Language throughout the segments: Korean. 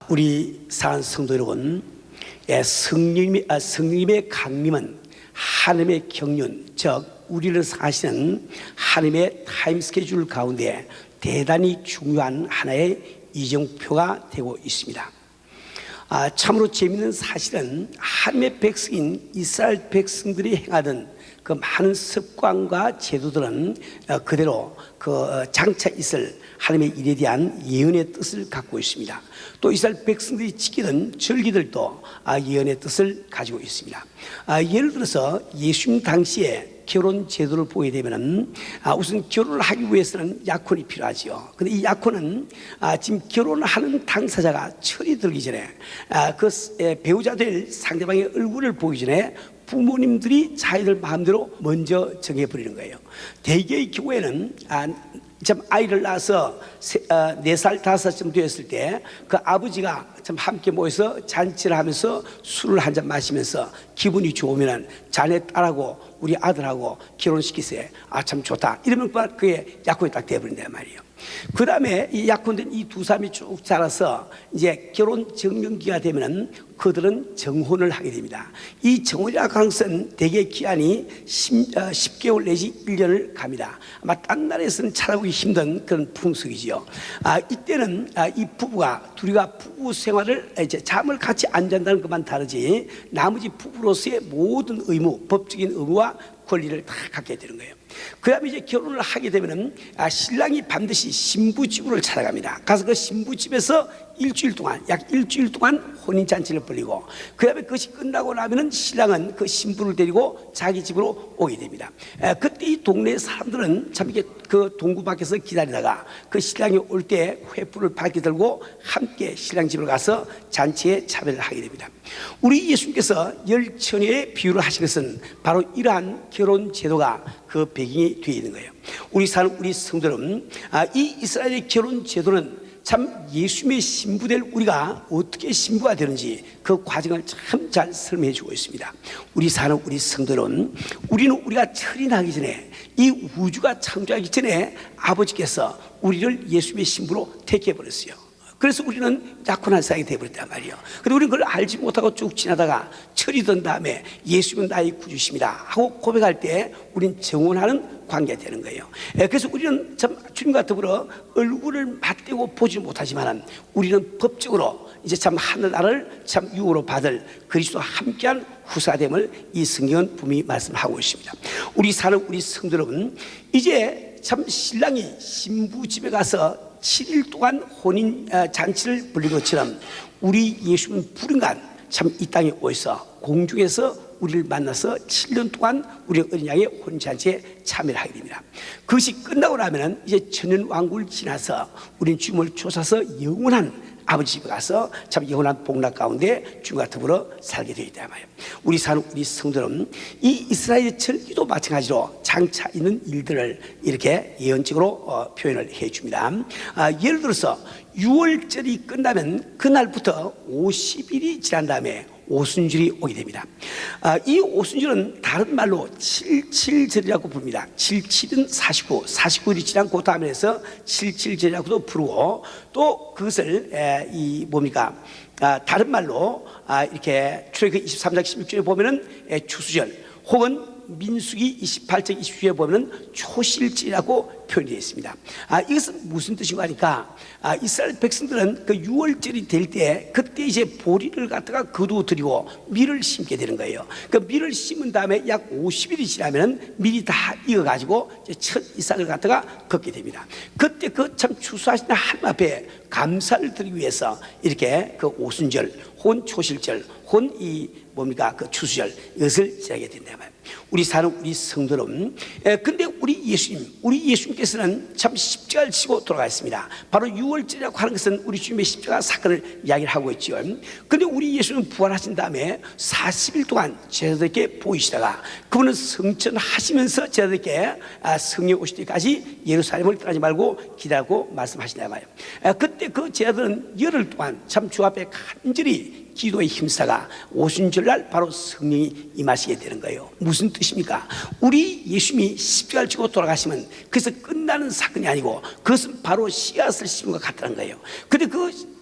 우리 사랑하는 성도 여러분, 성령님의 강림은 하나님의 경륜, 즉 우리를 사시는 하나님의 타임 스케줄 가운데 대단히 중요한 하나의 이정표가 되고 있습니다. 참으로 재미있는 사실은 하나님의 백성인 이스라엘 백성들이 행하던 그 많은 습관과 제도들은 그대로 장차 있을 하나님의 일에 대한 예언의 뜻을 갖고 있습니다. 또 이스라엘 백성들이 지키던 절기들도 예언의 뜻을 가지고 있습니다. 예를 들어서 예수님 당시에 결혼 제도를 보게 되면은 우선 결혼을 하기 위해서는 약혼이 필요하지요. 근데 이 약혼은 지금 결혼하는 당사자가 철이 들기 전에 그 배우자 될 상대방의 얼굴을 보기 전에 부모님들이 자기들 마음대로 먼저 정해버리는 거예요. 대개의 경우에는 참 아이를 낳아서 4살, 5살쯤 되었을 때 그 아버지가 참 함께 모여서 잔치를 하면서 술을 한 잔 마시면서 기분이 좋으면은 자네 딸하고 우리 아들하고 결혼시키세요. 참 좋다. 이러면 그게 약혼이 딱 돼버린단 말이에요. 그 다음에 이 약혼된 이 두 사람이 쭉 자라서 이제 결혼 정년기가 되면은 그들은 정혼을 하게 됩니다. 이 정혼이라고 하는 것은 대개 기한이 10개월 내지 1년을 갑니다. 아마 딴 나라에서는 찾아보기 힘든 그런 풍속이지요. 이때는 이 부부가 둘이가 부부 생활을 이제 잠을 같이 안 잔다는 것만 다르지 나머지 부부로서의 모든 의무, 법적인 의무와 권리를 다 갖게 되는 거예요. 그 다음에 이제 결혼을 하게 되면은 신랑이 반드시 신부집으로 찾아갑니다. 가서 그 신부집에서 약 일주일 동안 혼인잔치를 벌이고 그 다음에 그것이 끝나고 나면은 신랑은 그 신부를 데리고 자기 집으로 오게 됩니다. 그때 이 동네 사람들은 참 이게 그 동구 밖에서 기다리다가 그 신랑이 올 때 횃불을 밝게 들고 함께 신랑 집으로 가서 잔치에 참여를 하게 됩니다. 우리 예수님께서 열처녀의 비유를 하신 것은 바로 이러한 결혼 제도가 그 배경이 되어 있는 거예요. 우리 성도는 이 이스라엘의 결혼 제도는 참 예수님의 신부될 우리가 어떻게 신부가 되는지 그 과정을 참 잘 설명해 주고 있습니다. 우리 성도는 우리가 철인하기 전에 이 우주가 창조하기 전에 아버지께서 우리를 예수님의 신부로 택해 버렸어요. 그래서 우리는 약혼한 사람이 되어버렸단 말이에요. 근데 우리는 그걸 알지 못하고 쭉 지나다가 철이 든 다음에 예수는 나의 구주십니다 하고 고백할 때 우리는 정혼하는 관계가 되는 거예요. 그래서 우리는 참 주님과 더불어 얼굴을 맞대고 보지 못하지만 우리는 법적으로 이제 참 하늘나라를 참 유업으로 받을 그리스도와 함께한 후사됨을 이 성경은 분명히 말씀하고 있습니다. 우리 성도 여러분, 이제 참 신랑이 신부 집에 가서 7일 동안 혼인 잔치를 벌린 것처럼 우리 예수는 불인간 참 이 땅에 오셔서 공중에서 우리를 만나서 7년 동안 우리 어린 양의 혼인잔치에 참여를 하게 됩니다. 그것이 끝나고 나면은 이제 천년왕국을 지나서 우리는 주님을 쫓아서 영원한 아버지 집에 가서 참 영원한 복락 가운데 주님과 더불어 살게 되어 있다 말이에요. 우리 성도는 이 이스라엘의 절기도 마찬가지로 장차 있는 일들을 이렇게 예언적으로 표현을 해줍니다. 예를 들어서 6월절이 끝나면 그날부터 50일이 지난 다음에 오순절이 오게 됩니다. 이 오순절은 다른 말로 77절이라고 부릅니다. 77은 49, 49일이 지난 그 다음에 해서 77절이라고도 부르고 또 그것을 다른 말로 이렇게 출애굽기 23장 16절에 보면은 추수절 혹은 민수기 28장 20주에 보면 초실절이라고 표현되어 있습니다. 이것은 무슨 뜻인가 하니까 이스라엘 백성들은 그 6월절이 될 때 그때 이제 보리를 갖다가 거두어들이고 밀을 심게 되는 거예요. 그 밀을 심은 다음에 약 50일이 지나면 밀이 다 익어가지고 첫 이삭을 갖다가 걷게 됩니다. 그때 그 참 추수하시는 하나님 앞에 감사를 드리기 위해서 이렇게 그 오순절 혹은 초실절 혹은 그 추수절 이것을 지나게 된다 말이에요. 우리 성도는 근데 우리 예수님께서는 참 십자가를 지고 돌아가셨습니다. 바로 6월절이라고 하는 것은 우리 주님의 십자가 사건을 이야기를 하고 있죠. 근데 우리 예수는 부활하신 다음에 40일 동안 제자들에게 보이시다가 그분은 성천하시면서 제자들에게 성령 오실 때까지 예루살렘을 떠나지 말고 기다리고 말씀하신다 말이에요. 그때 그 제자들은 열흘 동안 참 주 앞에 간절히 기도에 힘쓰다가 오순절날 바로 성령이 임하시게 되는 거예요. 무슨 뜻입니까? 우리 예수님이 십자가를 지고 돌아가시면 그래서 끝나는 사건이 아니고 그것은 바로 씨앗을 심은 것 같다는 거예요. 근데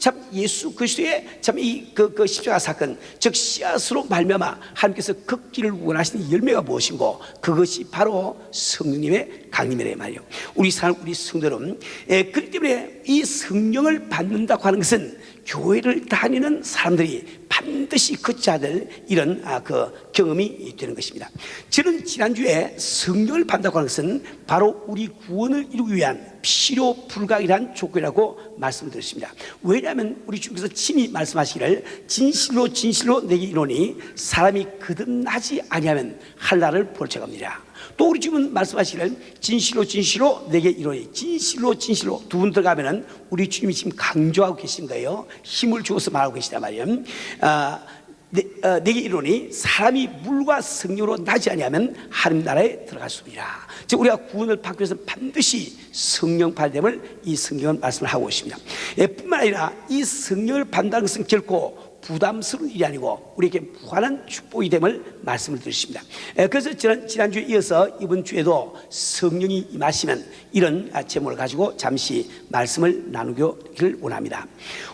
참 예수 그리스도의 참 이 그 십자가 사건, 즉 씨앗으로 말미암아 하나님께서 걷기를 원하시는 열매가 무엇인고, 그것이 바로 성령님의 강림이란 말이에요. 우리 성도는 그렇기 때문에 이 성령을 받는다고 하는 것은 교회를 다니는 사람들이 반드시 거쳐야 될 이런 그 경험이 되는 것입니다. 저는 지난주에 성령을 받는다고 하는 것은 바로 우리 구원을 이루기 위한 필요 불가이란 조건이라고 말씀을 드렸습니다. 왜냐하면 우리 주님께서 친히 말씀하시기를 진실로 진실로 내게 이르노니 사람이 거듭나지 아니하면 하늘나라를 볼 자가 없느니라. 또 우리 주님은 말씀하시기를 진실로 진실로 내게 이르노니, 진실로 진실로 두 분 들어가면은 우리 주님이 지금 강조하고 계신 거예요. 힘을 주어서 말하고 계시단 말이에요. 내게 이르노니 사람이 물과 성령으로 나지 아니하면 하나님 나라에 들어갈 수 없느니라. 즉 우리가 구원을 받기 위해서 반드시 성령 받음을 이 성경은 말씀을 하고 있습니다. 뿐만 아니라 이 성령을 받는다는 것은 결코 부담스러운 일이 아니고 우리에게 무한한 축복이 됨을 말씀을 드렸습니다. 그래서 지난주에 이어서 이번 주에도 성령이 임하시면 이런 제목을 가지고 잠시 말씀을 나누기를 원합니다.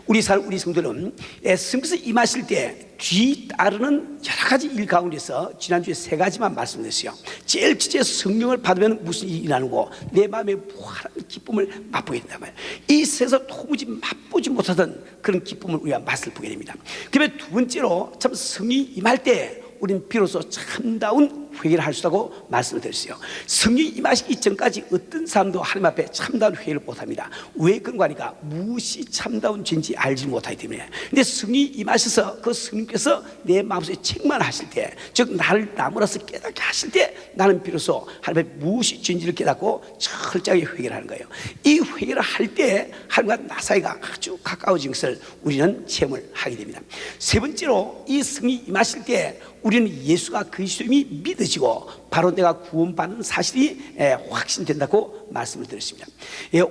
우리 성도는 성령께서 임하실 때 뒤따르는 여러 가지 일 가운데서 지난주에 세 가지만 말씀드렸어요. 제일 첫째, 성령을 받으면 무슨 일이 일어나고 내 마음에 무한한 기쁨을 맛보게 된단 말이에요. 이 세상에서 도무지 맛보지 못하던 그런 기쁨을 우리가 맛을 보게 됩니다. 그다음에 두 번째로 참 성령이 임할 때 우리는 비로소 참다운 회개를 할 수 있다고 말씀을 드렸어요. 성령이 임하시기 전까지 어떤 사람도 하나님 앞에 참다운 회개를 못합니다. 왜 그런가 하니까 무엇이 참다운 죄인지 알지 못하기 때문에. 근데 성령이 임하셔서 그 성령께서 내 마음속에 책망하실 때, 즉 나를 나무라서 깨닫게 하실 때 나는 비로소 하나님 앞에 무엇이 죄인지를 깨닫고 철저하게 회개를 하는 거예요. 이 회개를 할 때 하나님과 나 사이가 아주 가까워진 것을 우리는 체험을 하게 됩니다. 세 번째로, 이 성령이 임하실 때 우리는 예수가 그리스도임이 믿어지고 바로 내가 구원받는 사실이 확신된다고 말씀을 드렸습니다.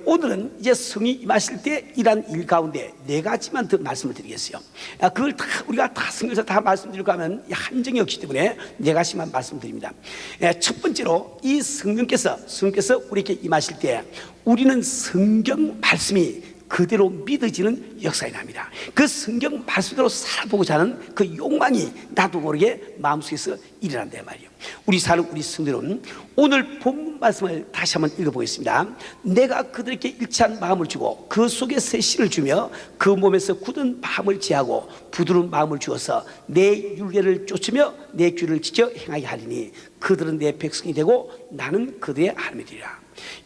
오늘은 이제 성령이 임하실 때 이러한 일 가운데 네 가지만 더 말씀을 드리겠어요. 그걸 다 우리가 다 성경에서 다 말씀드리려고 하면 한정이 없기 때문에 네 가지만 말씀드립니다. 첫 번째로, 이 성령께서 우리에게 임하실 때 우리는 성경 말씀이 그대로 믿어지는 역사가 납니다. 그 성경 말씀대로 살아보고자 하는 그 욕망이 나도 모르게 마음속에서 일어난단 말이에요. 우리 성도는 오늘 본문 말씀을 다시 한번 읽어보겠습니다. 내가 그들에게 일치한 마음을 주고 그 속에 새 씨를 주며 그 몸에서 굳은 마음을 제하고 부드러운 마음을 주어서 내 율례를 쫓으며 내 규를 지켜 행하게 하리니 그들은 내 백성이 되고 나는 그들의 하나님이 되리라.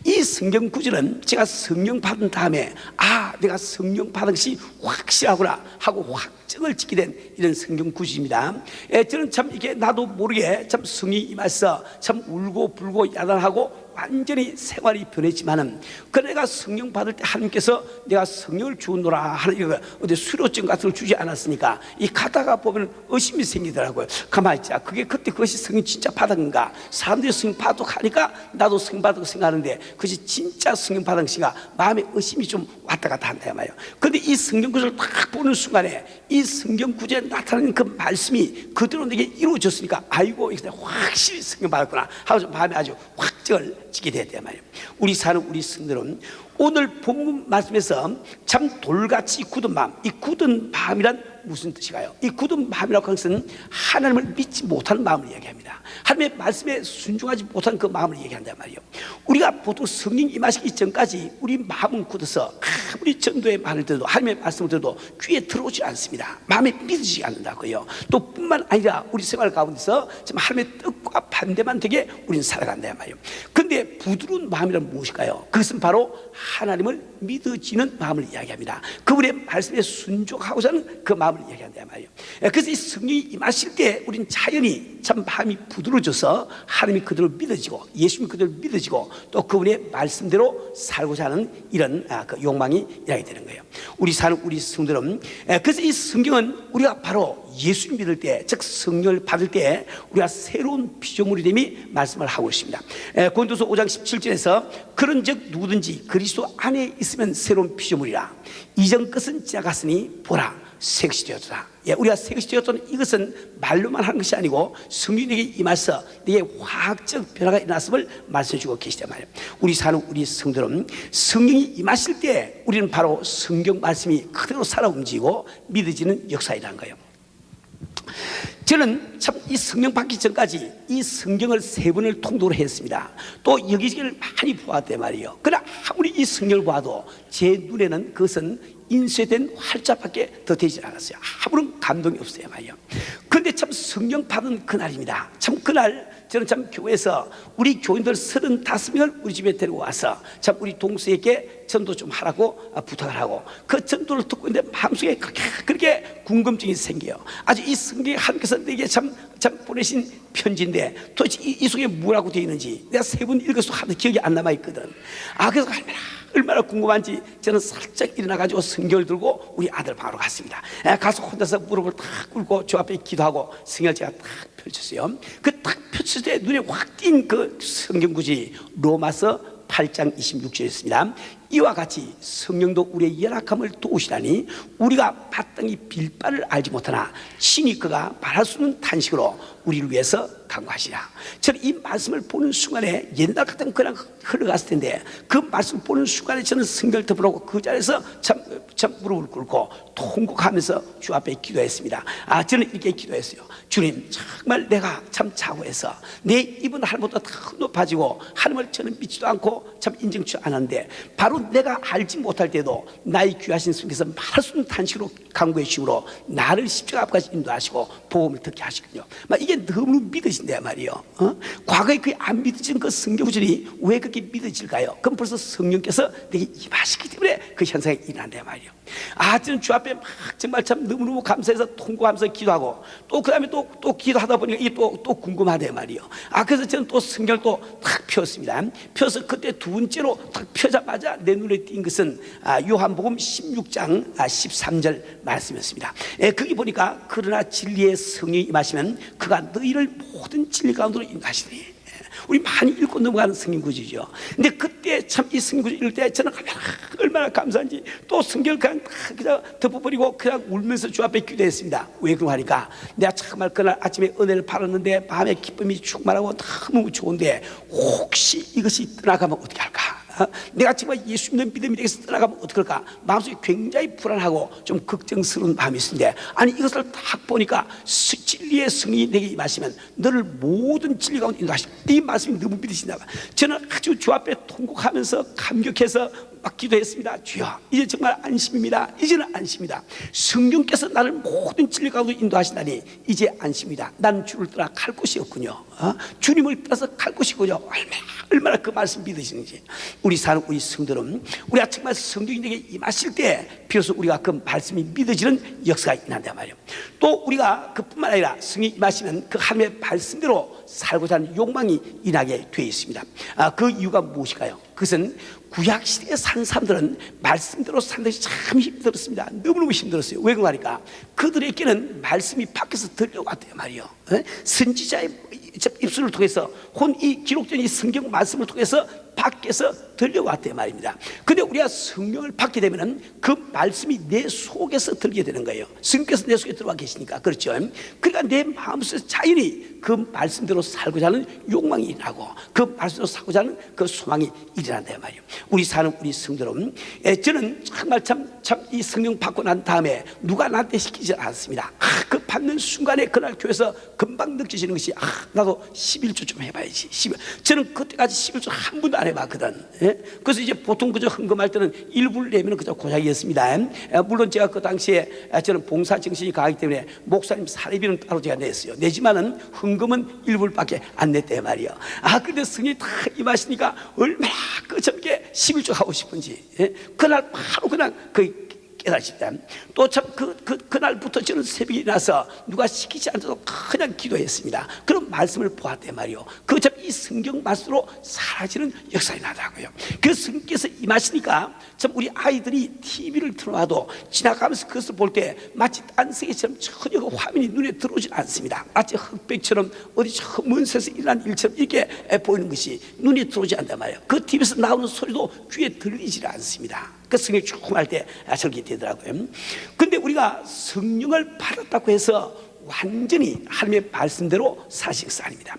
이 성경 구절은 제가 성령 받은 다음에 내가 성령 받은 것이 확실하구나 하고 확정을 짓게 된 이런 성경 구절입니다. 저는 참 이게 나도 모르게 참 성령이 임해서 참 울고 불고 야단하고 완전히 생활이 변했지만은, 그 내가 성령 받을 때 하나님께서 내가 성령을 주노라 하는 이거 어디 수료증 같은 걸 주지 않았으니까 이 가다가 보면 의심이 생기더라고요. 가만히 있자, 그것이 성령 진짜 받은 건가? 사람들이 성령 받독하니까 나도 성령 받은 거 생각하는데 그것이 진짜 성령 받은 것인가? 마음에 의심이 좀 왔다 갔다 한다 말이에요. 그런데 이 성경 구절을 딱 보는 순간에 이 성경 구절에 나타나는 그 말씀이 그대로 내게 이루어졌으니까 아이고 이게 확실히 성령 받았구나 하고 마음에 아주 확정을 지게 되었단 말이에요. 우리 성도는 오늘 본문 말씀에서 참 돌같이 굳은 마음, 이 굳은 마음이란 무슨 뜻일까요? 이 굳은 마음이라고 하는 것은 하나님을 믿지 못하는 마음을 이야기합니다. 하나님의 말씀에 순종하지 못하는 그 마음을 얘기한단 말이에요. 우리가 보통 성령 임하시기 전까지 우리 마음은 굳어서 아무리 전도의 말을 들어도 하나님의 말씀을 들어도 귀에 들어오지 않습니다. 마음에 믿어지지 않는다고요. 또 뿐만 아니라 우리 생활 가운데서 지금 하나님의 뜻과 반대만 되게 우리는 살아간단 말이에요. 그런데 부드러운 마음이란 무엇일까요? 그것은 바로 하나님을 믿어지는 마음을 이야기합니다. 그분의 말씀에 순종하고자 하는 그 마음을 이야기한단 말이에요. 그래서 이 성령이 임하실 때 우리는 자연히 참 마음이 부드러워져서 하나님이 그대로 믿어지고 예수님이 그대로 믿어지고 또 그분의 말씀대로 살고자 하는 이런 그 욕망이 일어나게 되는 거예요. 우리 성도는 그래서 이 성경은 우리가 바로 예수님 믿을 때, 즉 성령을 받을 때 우리가 새로운 피조물이 됨이 말씀을 하고 있습니다. 고린도서 5장 17절에서 그런즉 누구든지 그리스도 안에 있으면 새로운 피조물이라. 이전 것은 지나갔으니 보라 새것이 되었다. 예, 우리가 새것이 되었다는 이것은 말로만 하는 것이 아니고 성령이 내게 임하서 내게 화학적 변화가 일어났음을 말씀해 주고 계시단 말이에요. 우리 사는 우리 성도는 성령이 임하실 때 우리는 바로 성경 말씀이 그대로 살아 움직이고 믿어지는 역사이라는 거예요. 저는 참 이 성령 받기 전까지 이 성경을 3번을 통독을 했습니다. 또 여기저기를 많이 보았단 말이에요. 그러나 아무리 이 성경을 봐도 제 눈에는 그것은 인쇄된 활자밖에 더 되지 않았어요. 아무런 감동이 없어요 말이에요. 그런데 참 성령 받은 그날입니다. 참 그날 저는 참 교회에서 우리 교인들 35명을 우리 집에 데리고 와서 참 우리 동수에게 전도 좀 하라고 부탁을 하고 그 전도를 듣고 있는데 마음속에 그렇게 궁금증이 생겨요. 아주 이 성경에 하나님께서 내게 참 보내신 편지인데 도대체 이 속에 뭐라고 되어 있는지 내가 3번 읽어서 하도 기억이 안 남아있거든. 그래서 얼마나 궁금한지 저는 살짝 일어나가지고 성경을 들고 우리 아들 방으로 갔습니다. 가서 혼자서 무릎을 탁 꿇고 주 앞에 기도하고 성경을 제가 딱 펼쳤어요. 그 딱 펼쳤을 때 눈에 확 띈 그 성경 구절이 로마서 8장 26절이었습니다. 이와 같이 성령도 우리의 연약함을 도우시다니 우리가 마땅히 빌 바를 알지 못하나 친히 그가 말할 수 없는 탄식으로 우리를 위해서 간구하시라. 저는 이 말씀을 보는 순간에 옛날 같으면 그냥 흘러갔을 텐데 그 말씀을 보는 순간에 저는 성경을 덮으라고 그 자리에서 참 무릎을 꿇고 통곡하면서 주 앞에 기도했습니다. 저는 이렇게 기도했어요. 주님, 정말 내가 참 자고해서 내 입은 하나님보다 더 높아지고 하나님을 저는 믿지도 않고 참 인정치 않았는데 바로 내가 알지 못할 때도 나의 귀하신 성께서 말할 수 없는 탄식으로 간구해 주심으로 나를 십자가 앞까지 인도하시고 복음을 듣게 하시군요. 이게 너무 믿으신단 말이에요. 과거에 그 안 믿어진 그 성경 구절이 왜 그렇게 믿어질까요? 그럼 벌써 성령께서 내게 임하시기 때문에 그 현상이 일어난단 말이에요. 저는 주 앞에 막 정말 참 너무너무 감사해서 통곡하면서 기도하고 또 그 다음에 또 기도하다 보니까 이게 또 궁금하단 말이에요. 그래서 저는 또 성경을 또 탁 펴었습니다. 펴서 그때 두 번째로 탁 펴자마자 내 눈에 띈 것은 요한복음 16장 13절 말씀이었습니다. 거기 보니까 그러나 진리의 성령이 임하시면 그가 너희를 모든 진리 가운데로 인도하시니 우리 많이 읽고 넘어가는 성경 구절이죠. 근데 그때 참 이 성경 구절 읽을 때 저는 얼마나 감사한지 또 성경을 그냥 덮어버리고 그냥 울면서 주 앞에 기도했습니다. 왜 그러고 하니까 내가 정말 그날 아침에 은혜를 받았는데 마음의 기쁨이 충만하고 너무 좋은데 혹시 이것이 떠나가면 어떻게 할까? 내가 정말 예수 믿는 믿음이 되게서 떠나가면 어떡할까? 마음속에 굉장히 불안하고 좀 걱정스러운 마음이 있는데 이것을 딱 보니까 진리의 성령이 내게 임하시면 너를 모든 진리 가운데 인도하시고 이 말씀이 너무 믿으신다. 저는 아주 주 앞에 통곡하면서 감격해서 막 기도했습니다. 주여, 이제 정말 안심입니다. 이제는 안심이다. 성령께서 나를 모든 진리 가운데 인도하신다니 이제 안심이다. 난 주를 떠나 갈 곳이 없군요. 주님을 떠나서 갈 곳이군요. 얼마나 그 말씀 믿으시는지. 우리 사는 우리 성도는 우리가 정말 성령이 내게 임하실 때 비로소 우리가 그 말씀이 믿어지는 역사가 일어난단 말이에요. 또 우리가 그뿐만 아니라 성령이 임하시면 그 하나님의 말씀대로 살고자 하는 욕망이 일어나게 되어 있습니다. 그 이유가 무엇일까요? 그것은 구약시대에 산 사람들은 말씀대로 사는 것이 참 힘들었습니다. 너무너무 힘들었어요. 왜 그러니까 그들에게는 말씀이 밖에서 들려왔대요 말이에요. 선지자의 입술을 통해서 이 기록된 이 성경 말씀을 통해서 밖에서 들려왔대 말입니다. 근데 우리가 성령을 받게 되면은 그 말씀이 내 속에서 들게 되는 거예요. 성령께서 내 속에 들어와 계시니까. 그렇죠. 그러니까 내 마음속에서 자연히 그 말씀대로 살고자 하는 욕망이 일어나고 그 말씀대로 살고자 하는 그 소망이 일어난다 말이에요. 우리 사는 우리 성도는 저는 정말 참 이 성령 받고 난 다음에 누가 나한테 시키지 않았습니다. 그 받는 순간에 그날 교회에서 금방 느껴지는 것이 나도 11조 좀 해봐야지. 저는 그때까지 11조 한 번도 안 해봤거든. 그래서 이제 보통 그저 헌금할 때는 일부를 내면 그저 고작이었습니다. 물론 제가 그 당시에 저는 봉사 정신이 강하기 때문에 목사님 사례비는 따로 제가 냈어요. 내지만은 헌금은 일부밖에 안 냈대 말이에요. 근데 성령이 다 임하시니까 얼마나 그 젊게 11조 하고 싶은지 그날 바로 그냥 깨달으십니다. 또 참 그날부터 저는 새벽에 일어나서 누가 시키지 않아도 그냥 기도했습니다. 그런 말씀을 보았대 말이요. 그 참 이 성경 말씀으로 사라지는 역사가 나더라고요. 그 성령께서 임하시니까 참 우리 아이들이 TV를 틀어놔도 지나가면서 그것을 볼 때 마치 딴 세계처럼 전혀 그 화면이 눈에 들어오지 않습니다. 마치 흑백처럼 어디 저 먼 세상에서 일어난 일처럼 이렇게 보이는 것이 눈에 들어오지 않단 말이에요. 그 TV에서 나오는 소리도 귀에 들리지 않습니다. 그 성령 조금할 때 저렇게 되더라고요. 근데 우리가 성령을 받았다고 해서 완전히 하나님의 말씀대로 사실 것은 아닙니다.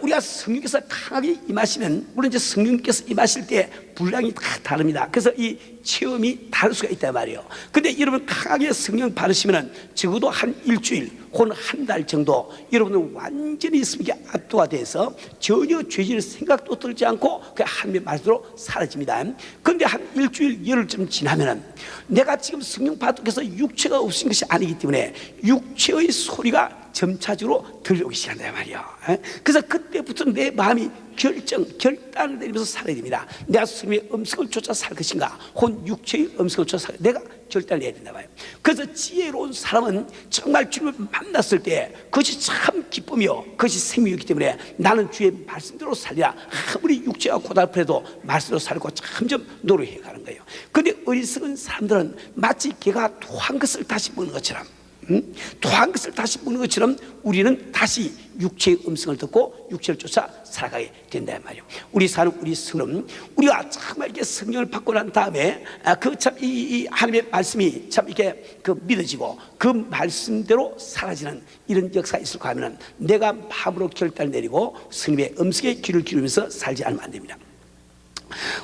우리가 성령께서 강하게 임하시면, 물론 이제 성령께서 임하실 때 분량이 다 다릅니다. 그래서 이 체험이 다를 수가 있단 말이에요. 근데 여러분 강하게 성령 받으시면 적어도 한 일주일 혹은 한 달 정도 여러분은 완전히 성령에 압도가 돼서 전혀 죄질 생각도 들지 않고 그 하나님의 말씀으로 사라집니다. 그런데 한 일주일 열흘쯤 지나면은 내가 지금 성령 받아서 육체가 없은 것이 아니기 때문에 육체의 소리가 점차적으로 들려오기 시작한단 말이에요. 그래서 그때부터 내 마음이 결단을 내리면서 살아야 됩니다. 내가 성령의 음성을 쫓아 살 것인가, 혹은 육체의 음성을 쫓아 살, 내가 결단을 내야 된다 봐요. 그래서 지혜로운 사람은 정말 주님을 만났을 때 그것이 참 기쁨이요, 그것이 생명이기 때문에 나는 주의 말씀대로 살리라. 아무리 육체가 고달프해도 말씀대로 살고 점점 노력해 가는 거예요. 그런데 어리석은 사람들은 마치 개가 토한 것을 다시 먹는 것처럼, 토한 것을 다시 먹는 것처럼 우리는 다시 육체의 음성을 듣고 육체를 쫓아 살아가게 된다 말이에요. 우리 사는 우리 성은 우리가 정말 이렇게 성령을 받고 난 다음에 그 참 이 하나님의 말씀이 참 이렇게 그 믿어지고 그 말씀대로 사라지는 이런 역사가 있을까 하면은 내가 마음으로 결단을 내리고 성령의 음성에 귀를 기울이면서 살지 않으면 안 됩니다.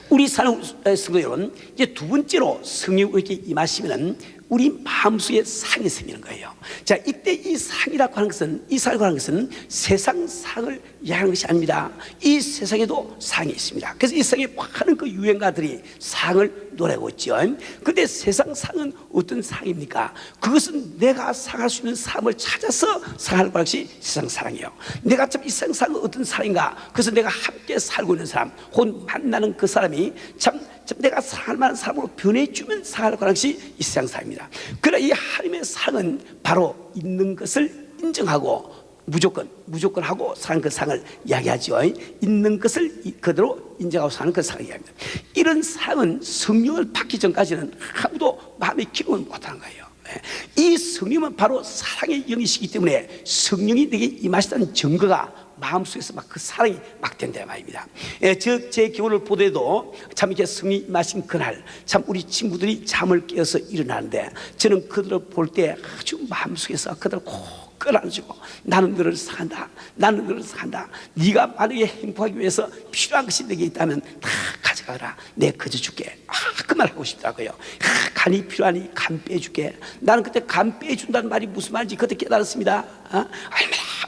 우리 사는 성도 여러분, 이제 두 번째로 성령이 이렇게 임하시면은 우리 마음속에 상이 생기는 거예요. 자, 이때 이 상이라고 하는 것은, 이 상이라고 하는 것은 세상 상을 이야기하는 것이 아닙니다. 이 세상에도 상이 있습니다. 그래서 이 세상에 많은 그 유행가들이 상을 노래하고 있죠. 근데 세상 상은 어떤 상입니까? 그것은 내가 상할 수 있는 삶을 찾아서 상하는 것이 세상 사랑이에요. 내가 참 이 세상 상은 어떤 사랑인가? 그래서 내가 함께 살고 있는 사람, 혹은 만나는 그 사람이 참 내가 사랑할 만한 사람으로 변해주면 사랑하는 것이 이 세상 사랑입니다. 그러나 이 하나님의 사랑은 바로 있는 것을 인정하고 무조건 하고 사는 그 상을 이야기하죠. 있는 것을 그대로 인정하고 사는 그 상을 이야기합니다. 이런 상은 성령을 받기 전까지는 아무도 마음에 기록을 못하는 거예요. 이 성령은 바로 사랑의 영이시기 때문에 성령이 내게 임하시다는 증거가 마음속에서 막 그 사랑이 막 된다 말입니다. 제 경우를 보더라도 참 이렇게 성령이 임하신 그날 참 우리 친구들이 잠을 깨어서 일어나는데 저는 그들을 볼 때 아주 마음속에서 그들을 꼭 끌어안아주고 나는 너를 사랑한다, 나는 너를 사랑한다, 네가 만약에 행복하기 위해서 필요한 것이 내게 있다면 다 가져가라, 내 거저 줄게. 그 말 하고 싶더라고요. 간이 필요하니 간 빼줄게. 나는 그때 간 빼준다는 말이 무슨 말인지 그때 깨달았습니다.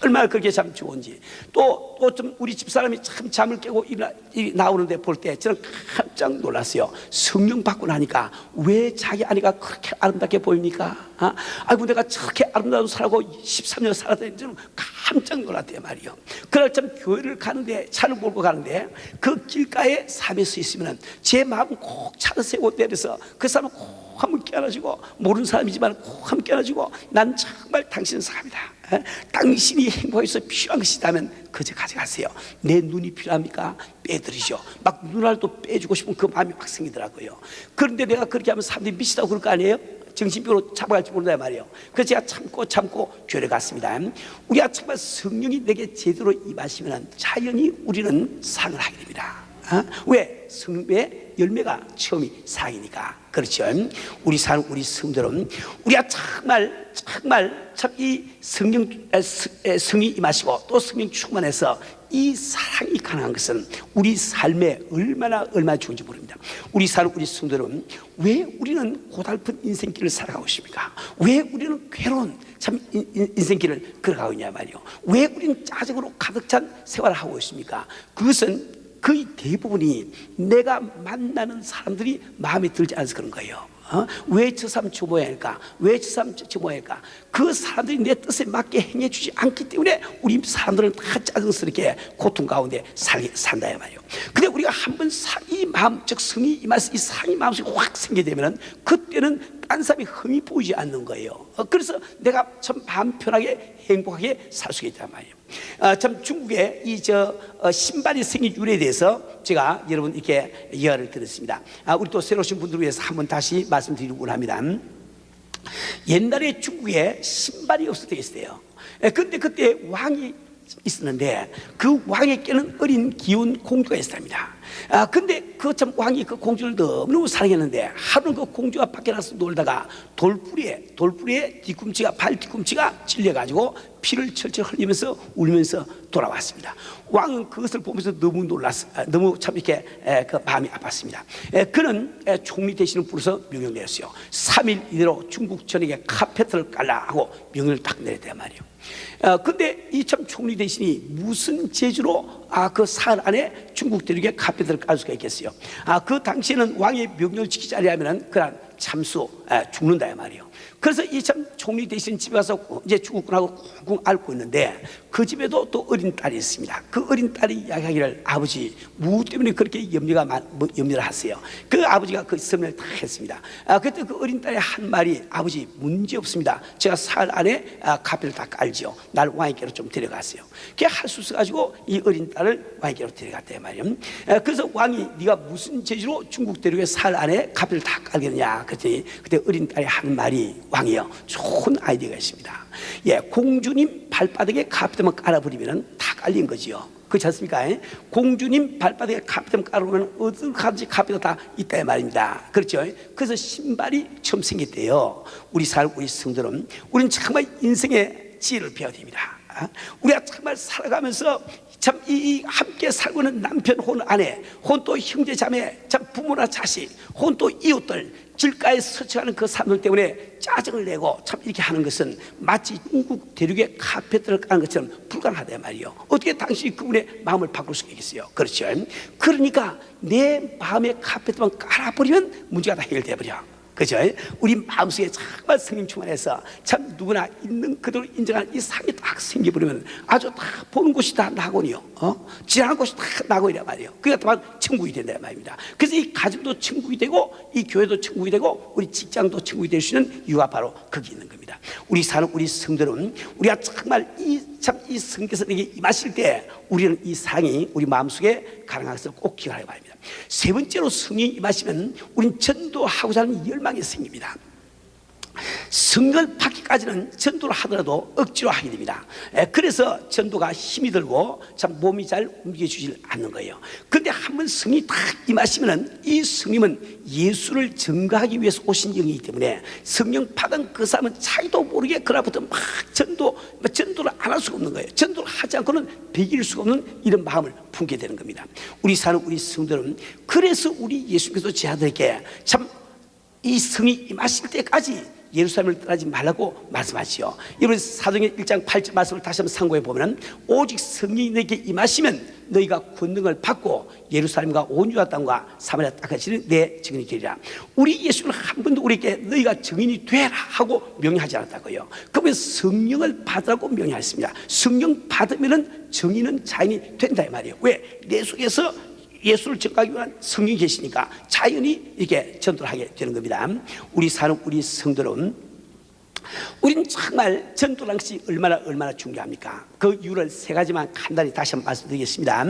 얼마나 그게 참 좋은지. 또 좀 우리 집사람이 참 잠을 깨고 나오는데 볼 때 저는 깜짝 놀랐어요. 성령 받고 나니까 왜 자기 아내가 그렇게 아름답게 보입니까? 아이고 내가 저렇게 아름다운 사람하고 13년 살았더니 저는 깜짝 놀랐대요 말이요. 그날 참 교회를 가는데, 차를 몰고 가는데 그 길가에 삶에 서 있으면 제 마음은 꼭 차를 세우고 내려서 그 사람은 꼭 한번 깨어나주고, 모르는 사람이지만 꼭 한번 깨어나주고, 난 정말 당신은 사람이다, 당신이 행복해서 필요한 것이 있다면 그저 가져가세요. 내 눈이 필요합니까? 빼드리죠. 막 눈알 또 빼주고 싶은 그 마음이 막 생기더라고요. 그런데 내가 그렇게 하면 사람들이 미치다고 그럴 거 아니에요? 정신병으로 잡아갈지 모른단 말이에요. 그래서 제가 참고 교회를 갔습니다. 우리가 정말 성령이 내게 제대로 임하시면 자연히 우리는 상을 하게 됩니다. 왜? 성령의 열매가 처음이 상이니까. 그렇죠. 우리 사는 우리 성들은 우리가 정말 참 이 성령이 임하시고 또 성령 충만해서 이 사랑이 가능한 것은 우리 삶에 얼마나 좋은지 모릅니다. 우리 사는 우리 성들은 왜 우리는 고달픈 인생길을 살아가고 있습니까? 왜 우리는 괴로운 참 인생길을 걸어가고 있냐 말이요. 왜 우리는 짜증으로 가득 찬 생활을 하고 있습니까? 그것은 거의 대부분이 내가 만나는 사람들이 마음에 들지 않아서 그런 거예요. 왜 저 사람 저 모양일까? 왜 저 사람 저 모양일까? 그 사람들이 내 뜻에 맞게 행해주지 않기 때문에 우리 사람들은 다 짜증스럽게 고통 가운데 산다 말이에요. 근데 우리가 한번 이 마음, 즉 성이 임해서 이 상이 마음속에 확 생기게 되면 그때는 딴 사람이 흠이 보이지 않는 거예요. 그래서 내가 참 마음 편하게 행복하게 살 수 있단 말이에요. 참 중국의 신발이 생긴 유래에 대해서 제가 여러분 이렇게 이야기를 들었습니다. 우리 또 새로 오신 분들을 위해서 한번 다시 말씀드리려고 합니다. 옛날에 중국에 신발이 없을 때가 있어요. 근데 그때 왕이 있었는데 그 왕에게는 어린 귀여운 공주가 있었답니다. 근데 그 참 왕이 그 공주를 너무너무 사랑했는데 하루는 그 공주가 밖에 나서 놀다가 돌부리에 뒤꿈치가 발 뒤꿈치가 찔려가지고 피를 철철 흘리면서 울면서 돌아왔습니다. 왕은 그것을 보면서 너무 놀랐어. 너무 참 이렇게 그 마음이 아팠습니다. 그는 총리 대신을 부르서 명령을 내렸어요. 3일 이내로 중국 전역에 카페트를 깔라 하고 명령을 딱 내렸단 말이에요. 근데 이 참 총리 대신이 무슨 재주로 그 사흘 안에 중국 대륙에 카페트를 깔 수가 있겠어요? 그 당시에는 왕의 명령을 지키지 않으려면 그런 참수 죽는다 말이에요. 그래서 이 참 총리 대신 집에 가서 이제 중국군하고 쿵쿵 앓고 있는데 그 집에도 또 어린 딸이 있습니다. 그 어린 딸이 이야기하기를 아버지 무엇 때문에 그렇게 염려를 하세요? 그 아버지가 그 설명을 다 했습니다. 그때 그 어린 딸의 한 말이 아버지 문제 없습니다. 제가 사흘 안에 카페를 다 깔지요. 날 왕에게로 좀 데려가세요. 그게 할 수 있어가지고 이 어린 딸을 왕에게로 데려갔단 말이에요. 그래서 왕이 네가 무슨 재주로 중국 대륙에 사흘 안에 카페를 다 깔겠느냐 그랬더니 그때 어린 딸이 한 말이 왕이요 좋은 아이디어가 있습니다. 공주님 발바닥에 카페만 깔아버리면 다 깔린 거지요. 그렇지 않습니까? 공주님 발바닥에 카페만 깔아보면 어디까지 카페도 다 있다 말입니다. 그렇죠? 그래서 신발이 처음 생겼대요. 우리 성도는 우리는 정말 인생의 지혜를 배워야 됩니다. 우리가 정말 살아가면서 참 이 함께 살고 있는 남편 혼 아내 혼 또 형제 자매 참 부모나 자식 혼 또 이웃들 길가에 서쳐가는 그 사람들 때문에 짜증을 내고 참 이렇게 하는 것은 마치 중국 대륙에 카페트를 까는 것처럼 불가능하단 말이에요. 어떻게 당신이 그분의 마음을 바꿀 수가 있겠어요? 그렇죠? 그러니까 내 마음에 카페트만 깔아버리면 문제가 다 해결돼 버려. 그죠? 우리 마음속에 정말 성령 충만해서 참 누구나 있는 그대로 인정하는 이 상이 딱 생겨버리면 아주 다 보는 곳이 다 낙원이요. 지나는 곳이 다 낙원이란 말이에요. 그러니까 다 천국이 된다는 말입니다. 그래서 이 가정도 천국이 되고 이 교회도 천국이 되고 우리 직장도 천국이 될 수 있는 이유가 바로 거기 있는 겁니다. 우리 사는 우리 성들은 우리가 정말 이 성께서에게 임하실 때 우리는 이 상이 우리 마음속에 가능한 것을 꼭 기억하기 바랍니다. 세 번째로 성령이 임하시면 우린 전도하고자 하는 열망이 생깁니다. 성령을 받기까지는 전도를 하더라도 억지로 하게 됩니다. 그래서 전도가 힘이 들고 참 몸이 잘 움직여주질 않는 거예요. 그런데 한번 성령이 딱 임하시면 이 성령은 예수를 증거하기 위해서 오신 영이기 때문에 성령 받은 그 사람은 자기도 모르게 그날부터 막 전도를 안 할 수가 없는 거예요. 전도를 하지 않고는 배길 수가 없는 이런 마음을 품게 되는 겁니다. 우리 사는 우리 성도는 그래서 우리 예수님께서 제 아들에게 참 이 성이 임하실 때까지 예루살렘을 떠나지 말라고 말씀하시오. 이번 사도행전 1장 8절 말씀을 다시 한번 참고해 보면 오직 성령이 너에게 임하시면 너희가 권능을 받고 예루살렘과 온 유다 땅과 사마리아 땅까지는 내 증인이 되리라. 우리 예수는 한 번도 우리에게 너희가 증인이 되라 하고 명령하지 않았다고요. 그러면 성령을 받으라고 명령했습니다. 성령 받으면 증인은 자인이 된다 이 말이에요. 왜? 내 속에서 예수를 증거하기 위한 성령이 계시니까 자연히 이렇게 전도를 하게 되는 겁니다. 우리 사는 우리 성도는 우리는 정말 전도라는 것이 얼마나 중요합니까? 그 이유를 세 가지만 간단히 다시 한번 말씀드리겠습니다.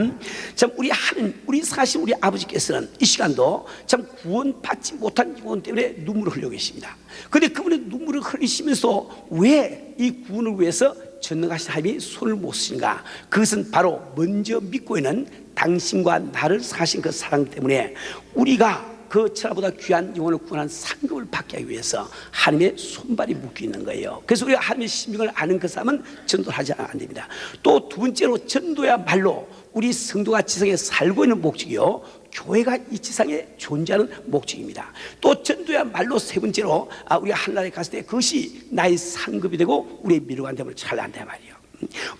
참 우리 사실 우리 아버지께서는 이 시간도 참 구원받지 못한 구원 때문에 눈물을 흘리고 계십니다. 그런데 그분의 눈물을 흘리시면서 왜 이 구원을 위해서 전능하신 하나님이 손을 못 쓰신가? 그것은 바로 먼저 믿고 있는 당신과 나를 사신 그 사랑 때문에 우리가 그 천하보다 귀한 영혼을 구원한 상급을 받기 위해서 하나님의 손발이 묶여 있는 거예요. 그래서 우리가 하나님의 심령을 아는 그 사람은 전도를 하지 않아야 됩니다. 또 두 번째로 전도야말로 우리 성도가 지상에 살고 있는 목적이요 교회가 이 지상에 존재하는 목적입니다. 또 전도야말로 세 번째로 우리가 하늘나라에 갔을 때 그것이 나의 상급이 되고 우리의 미루간 됨을 잘난다 말이에요.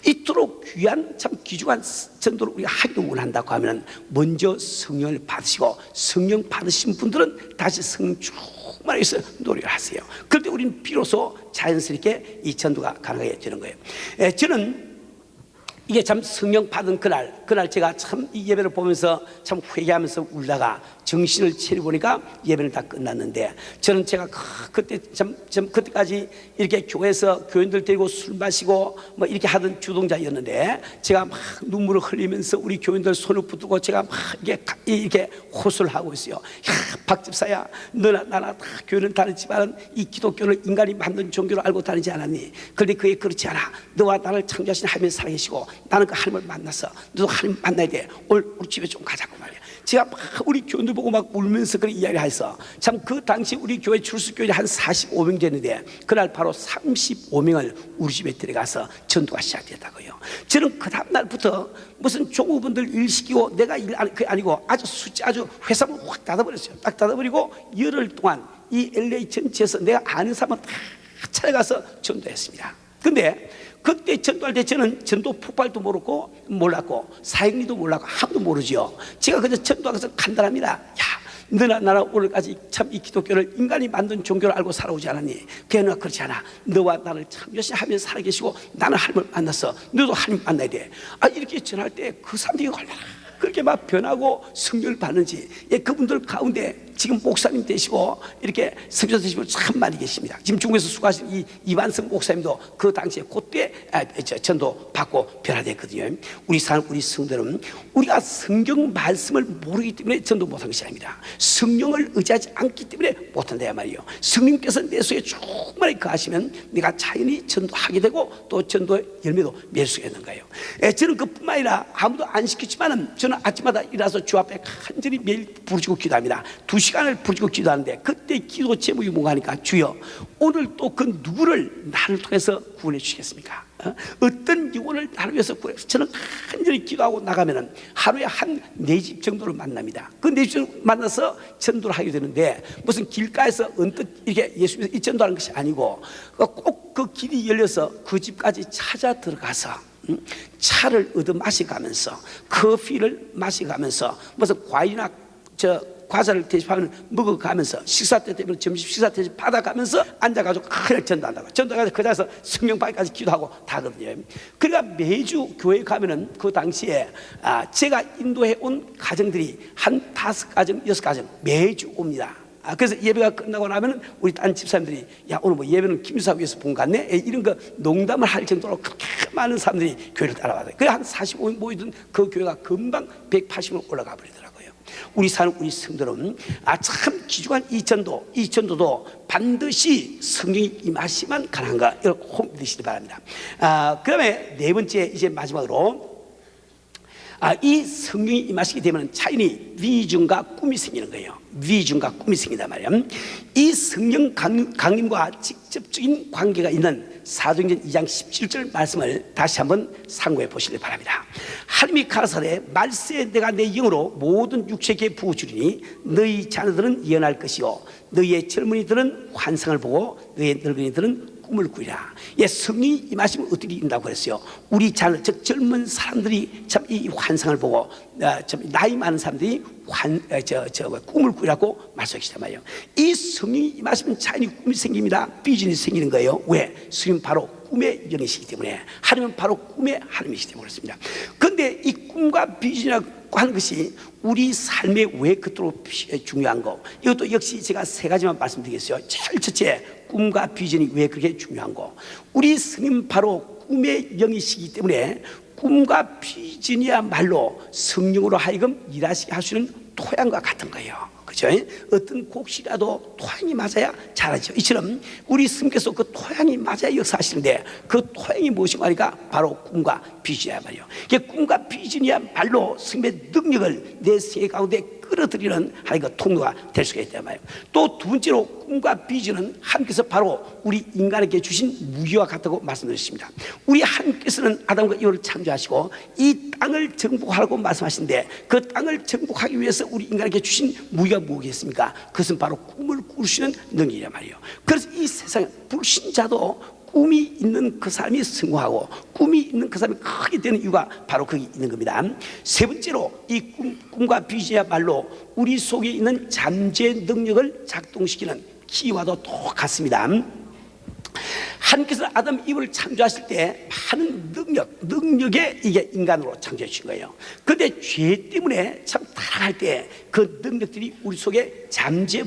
이토록 귀한 참 귀중한 전도를 우리가 하기를 원한다고 하면 먼저 성령을 받으시고 성령 받으신 분들은 다시 성령 충만하게 해서 노력을 하세요. 그럴 때 우리는 비로소 자연스럽게 이 전도가 가능하게 되는 거예요. 저는 이게 참 성령 받은 그날 제가 참 이 예배를 보면서 참 회개하면서 울다가 정신을 차려보니까 예배는 다 끝났는데 저는 제가 그때 그때까지 이렇게 교회에서 교인들 데리고 술 마시고 뭐 이렇게 하던 주동자였는데 제가 막 눈물을 흘리면서 우리 교인들 손을 붙들고 제가 막 이렇게 호소를 하고 있어요. 야, 박 집사야, 너나 나나 다 교회는 다르지만 이 기독교는 인간이 만든 종교로 알고 다니지 않았니? 그런데 그게 그렇지 않아. 너와 나를 창조하신 하나님이 살아계시고 나는 그 하나님을 만났어. 너도 하나님 만나야 돼. 오늘 우리 집에 좀 가자고 말이야. 제가 막 우리 교인들 보고 막 울면서 그런 이야기를 했어. 참 그 당시 우리 교회 출석교인이 한 45명 되는데 그날 바로 35명을 우리 집에 데려가서 전도가 시작됐다고요. 저는 그 다음 날부터 무슨 종업원들 일 시키고 내가 그게 아니고 아주 회사를 확 닫아버렸어요. 딱 닫아버리고 열흘 동안 이 LA 전체에서 내가 아는 사람은 다 찾아가서 전도했습니다. 근데 그때 전도할 때 저는 전도 폭발도 몰랐고 사역리도 몰랐고 아무도 모르죠. 제가 그저 전도하면서 간단합니다. 야, 너나 나나 오늘까지 참 이 기독교를 인간이 만든 종교를 알고 살아오지 않았니? 걔는 그렇지 않아. 너와 나를 참 열심히 하면서 살아계시고 나는 하나님을 만났어. 너도 하나님 만나야 돼. 이렇게 전할 때 그 사람들이 얼마나 그렇게 막 변하고 성령을 받는지. 그분들 가운데 지금 목사님 되시고 이렇게 선교사 되시고 참 많이 계십니다. 지금 중국에서 수고하신 이 이반성 목사님도 그 당시에 그때 전도 받고 변화됐거든요. 우리 성도는 우리가 성경 말씀을 모르기 때문에 전도 못한 것이 아닙니다. 성령을 의지하지 않기 때문에 못한다 말이에요. 성령께서 내 속에 충분히 거하시면 내가 자연히 전도하게 되고 또 전도의 열매도 맺을 수가 있는 거예요. 저는 그뿐만 아니라 아무도 안 시켰지만은 저는 아침마다 일어나서 주 앞에 간절히 매일 부르짖고 기도합니다. 2시간을 부르짖고 기도하는데 그때 기도 제목이 뭔가 하니까 주여 오늘 또 그 누구를 나를 통해서 구원해 주시겠습니까? 어떤 영혼을 나를 위해서 구원해 주시겠습니까? 저는 간절히 기도하고 나가면은 하루에 한 4집 정도를 만납니다. 그 4집 만나서 전도를 하게 되는데 무슨 길가에서 언뜻 이렇게 예수님께서 이 전도하는 것이 아니고 꼭 그 길이 열려서 그 집까지 찾아 들어가서 차를 얻어 마셔가면서 커피를 마셔가면서 무슨 과일이나 과자를 대접하면 먹어가면서 식사 때 되면 점심 식사 대접 받아가면서 앉아가지고 그냥 전도한다고. 전도해서 그 자리에서 성령 받기까지 기도하고 다 하거든요. 그러니까 매주 교회 가면은 그 당시에 제가 인도해 온 가정들이 한 5가정 6가정 매주 옵니다. 그래서 예배가 끝나고 나면 우리 딴 집사님들이 야 오늘 뭐 예배는 김유사 위해서 본 것 같네 이런 거 농담을 할 정도로 그렇게 많은 사람들이 교회를 따라와요. 그래 한 45명 모이던 그 교회가 금방 180명 올라가 버리더라고요. 우리 성도는 참 귀중한 이 전도도 반드시 성령이 임하시면 가능한가 이걸 꼭 믿으시기 바랍니다. 그 다음에 네 번째 이제 마지막으로 이 성령이 임하시게 되면 자연히 위증과 꿈이 생기는 거예요. 위증과 꿈이 생긴단 말이에요. 이 성령 강림과 직접적인 관계가 있는 사도행전 2장 17절 말씀을 다시 한번 상고해 보시길 바랍니다. 하나님이 가라사대 말세 내가 내 영으로 모든 육체에게 부어주리니 너희 자녀들은 예언할 것이요 너희의 젊은이들은 환상을 보고 너희의 늙은이들은 꿈을 꾸리라. 성령이 임하시면 어떻게 인다고 그랬어요? 우리 자녀 즉 젊은 사람들이 참 이 환상을 보고 나이 많은 사람들이 꿈을 꾸라고 말씀하시단 말이에요. 이 성령이 임하시면 자연히 꿈이 생깁니다. 비전이 생기는 거예요. 왜? 성령 바로 꿈의 영이시기 때문에 하나님은 바로 꿈의 하나님이시기 때문에 그렇습니다. 그런데 이 꿈과 비전이라고 하는 것이 우리 삶에 왜 그토록 중요한 거 이것도 역시 제가 3가지만 말씀드리겠어요. 제일 첫째 꿈과 비전이 왜 그렇게 중요한 거 우리 스님 바로 꿈의 영이시기 때문에 꿈과 비전이야말로 성령으로 하여금 일하시게 하시는 토양과 같은 거예요. 그죠? 어떤 곡식이라도 토양이 맞아야 자라죠. 이처럼 우리 스님께서 그 토양이 맞아야 역사하시는데 그 토양이 무엇인가 하니까 바로 꿈과 비전이야 말이에요. 꿈과 비전이야말로 스님의 능력을 내 세계 가운데 끌어들이는 하나님의 통로가 될 수가 있단 말이에요. 또 두 번째로 꿈과 비전은 하나님께서 바로 우리 인간에게 주신 무기와 같다고 말씀드렸습니다. 우리 하나님께서는 아담과 이브를 창조하시고 이 땅을 정복하라고 말씀하시는데 그 땅을 정복하기 위해서 우리 인간에게 주신 무기가 뭐겠습니까? 그것은 바로 꿈을 꿀 수 있는 능력이란 말이에요. 그래서 이 세상에 불신자도 꿈이 있는 그 사람이 성공하고 꿈이 있는 그 사람이 크게 되는 이유가 바로 거기 있는 겁니다. 세 번째로 이 꿈과 비전이야말로 우리 속에 있는 잠재 능력을 작동시키는 키와도 똑같습니다. 하나님께서 아담 이브를 창조하실 때 많은 능력에 이게 인간으로 창조해 주신 거예요. 그런데 죄 때문에 참 타락할 때 그 능력들이 우리 속에 잠재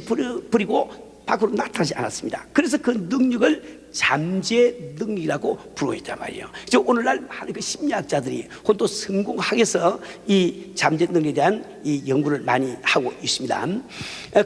버리고 밖으로 나타나지 않았습니다. 그래서 그 능력을 잠재 능력이라고 부르고 있단 말이에요. 오늘날 많은 그 심리학자들이 혹은 또 성공학에서 이 잠재 능력에 대한 이 연구를 많이 하고 있습니다.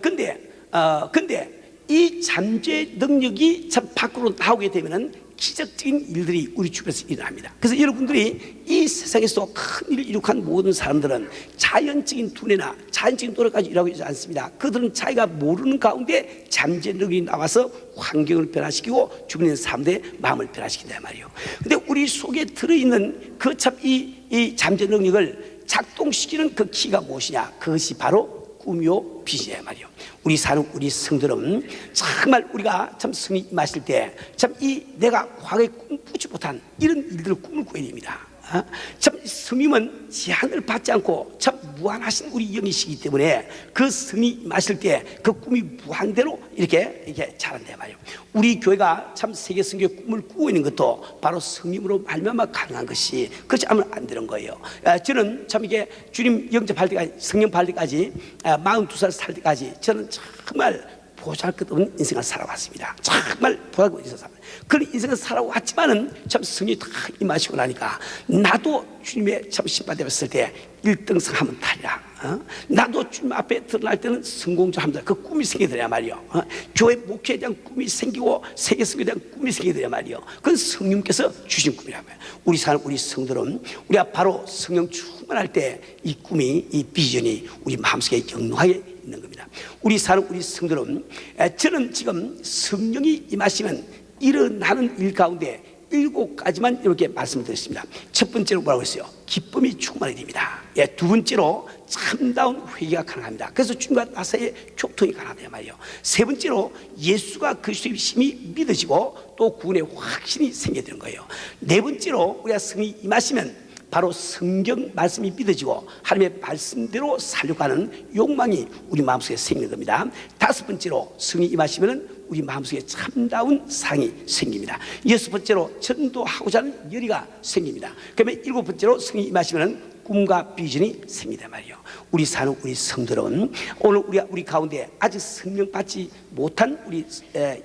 근데 이 잠재 능력이 참 밖으로 나오게 되면은 기적적인 일들이 우리 주변에서 일어납니다. 그래서 여러분들이 이 세상에서 큰 일을 이룩한 모든 사람들은 자연적인 두뇌나 자연적인 노력까지 일하고 있지 않습니다. 그들은 자기가 모르는 가운데 잠재력이 나와서 환경을 변화시키고 주변에 있는 사람들의 마음을 변화시킨단 말이에요. 근데 우리 속에 들어있는 그 참 이 잠재 능력을 작동시키는 그 키가 무엇이냐? 그것이 바로 꿈이요 비전이야 말이요. 우리 사는 우리 성들은 정말 우리가 참 성이 임하실 때 참 이 내가 과거에 꿈꾸지 못한 이런 일들을 꿈을 꾸어야 됩니다. 참 성님은 제한을 받지 않고 참 무한하신 우리 영이시기 때문에 그 성이 임하실 때 그 꿈이 무한대로 이렇게 자란단 말이에요. 우리 교회가 참 세계 성교의 꿈을 꾸고 있는 것도 바로 성님으로 말미암아 가능한 것이, 그렇지 않으면 안 되는 거예요. 저는 참 이게 주님 영접할 때까지, 성령 받을 때까지 42살 살 때까지 저는 정말 보잘것없는 인생을 살아왔습니다. 정말 보잘것없는 인생을 살아왔습니다. 그런 인생을 살아왔지만은 참 성이 다 임하시고 나니까 나도 주님의 참 심판되었을 때 1등상 하면 타리라. 나도 주님 앞에 드러날 때는 성공자 합니다. 그 꿈이 생기더냐 말이요. 교회 목회에 대한 꿈이 생기고 세계 성교에 대한 꿈이 생기더냐 말이요. 그건 성령께서 주신 꿈이란 말이에요. 우리 사는 우리 성들은 우리가 바로 성령 충만할 때 이 꿈이, 이 비전이 우리 마음속에 영롱하게 있는 겁니다. 우리 사는 우리 성들은, 저는 지금 성령이 임하시면 일어나는 일 가운데 7가지만 이렇게 말씀드렸습니다. 첫 번째로 뭐라고 했어요? 기쁨이 충만이 됩니다. 두 번째로 참다운 회개가 가능합니다. 그래서 주님과 나 사이에 교통이 가능하단 말이에요. 세 번째로 예수가 그리스도의 힘이 믿어지고 또 구원의 확신이 생기게 되는 거예요. 네 번째로 우리가 성이 임하시면 바로 성경 말씀이 믿어지고 하나님의 말씀대로 살려고 하는 욕망이 우리 마음속에 생기는 겁니다. 다섯 번째로 성이 임하시면 우리 마음속에 참다운 사랑이 생깁니다. 여섯 번째로 전도하고자 하는 열의가 생깁니다. 그러면 일곱 번째로 성이 임하시면 꿈과 비전이 생기단 말이에요. 우리 사는 우리 성들은 오늘 우리 가운데 아직 성령 받지 못한 우리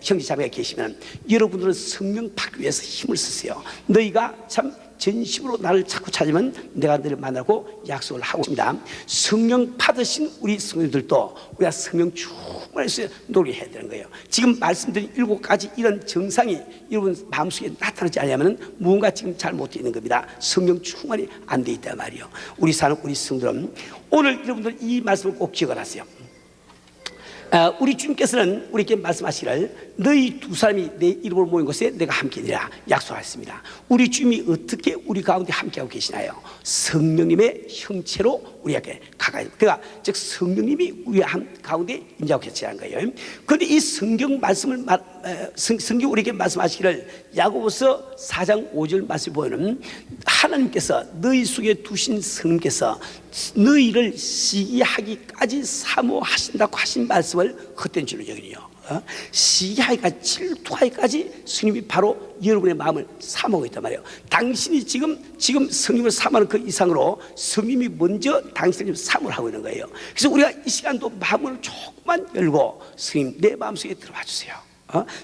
형제자매가 계시면 여러분들은 성령 받기 위해서 힘을 쓰세요. 너희가 참 전심으로 나를 자꾸 찾으면 내가 너를 만나고 약속을 하고 있습니다. 성령 받으신 우리 성도들도 우리가 성령 충만해서 노력해야 되는 거예요. 지금 말씀드린 7가지 이런 정상이 여러분 마음속에 나타나지 않으면 무언가 지금 잘못되어 있는 겁니다. 성령 충만이 안 돼 있단 말이에요. 우리 사는 우리 성도들은 오늘 여러분들 이 말씀을 꼭 기억을 하세요. 우리 주님께서는 우리에게 말씀하시기를 너희 두 사람이 내 이름으로 모인 곳에 내가 함께니라 약속하셨습니다. 우리 주님이 어떻게 우리 가운데 함께하고 계시나요? 성령님의 형체로 우리에게 가까이, 그러니까 즉 성령님이 우리 가운데 임재하고 계시다는 거예요. 그런데 이 성경 말씀을 성경 우리에게 말씀하시기를 야고보서 4장 5절 말씀을 보면 하나님께서 너희 속에 두신 성령께서 너희를 시기하기까지 사모하신다고 하신 말씀을 헛된 줄로 여기니요. 시기하기까지, 질투하기까지 스님이 바로 여러분의 마음을 사모하고 있단 말이에요. 당신이 지금 스님을 사모하는 그 이상으로 스님이 먼저 당신을 사모를 하고 있는 거예요. 그래서 우리가 이 시간도 마음을 조금만 열고 스님 내 마음속에 들어와 주세요.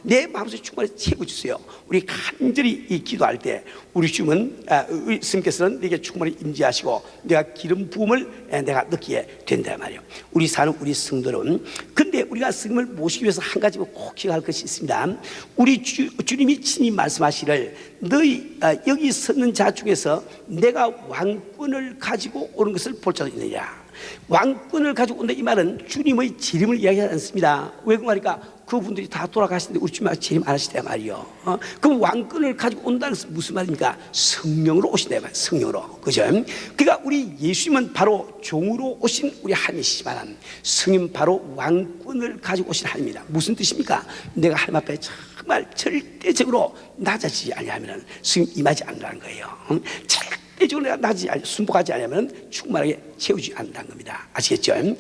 내 마음속에 충만히 채워주세요. 우리 간절히 이 기도할 때 우리 주님은 우리 스님께서는 내게 충만히 임재하시고 내가 기름 부음을 내가 느끼게 된다 말이에요. 우리 사는 우리 성도는, 근데 우리가 스님을 모시기 위해서 한 가지 꼭 기억할 것이 있습니다. 우리 주님이 친히 말씀하시기를 너희 여기 서는 자 중에서 내가 왕권을 가지고 오는 것을 볼 자도 있느냐. 왕권을 가지고 온다 이 말은 주님의 재림을 이야기하지 않습니다. 왜 그 말일까? 그분들이 다 돌아가시는데 우리 주님이 재림 안 하시다 말이요. 그럼 왕권을 가지고 온다는 것은 무슨 말입니까? 성령으로 오신다 말이에요. 성령으로, 그죠? 그러니까 우리 예수님은 바로 종으로 오신 우리 하나님이시지만 성님 바로 왕권을 가지고 오신 하나님입니다. 무슨 뜻입니까? 내가 하나님 앞에 정말 절대적으로 낮아지지 않으면 성님 임하지 않는다는 거예요. 절대적으로 내가 낮아지지, 순복하지 않으면 충만하게 채우지 않는다는 겁니다. 아시겠죠?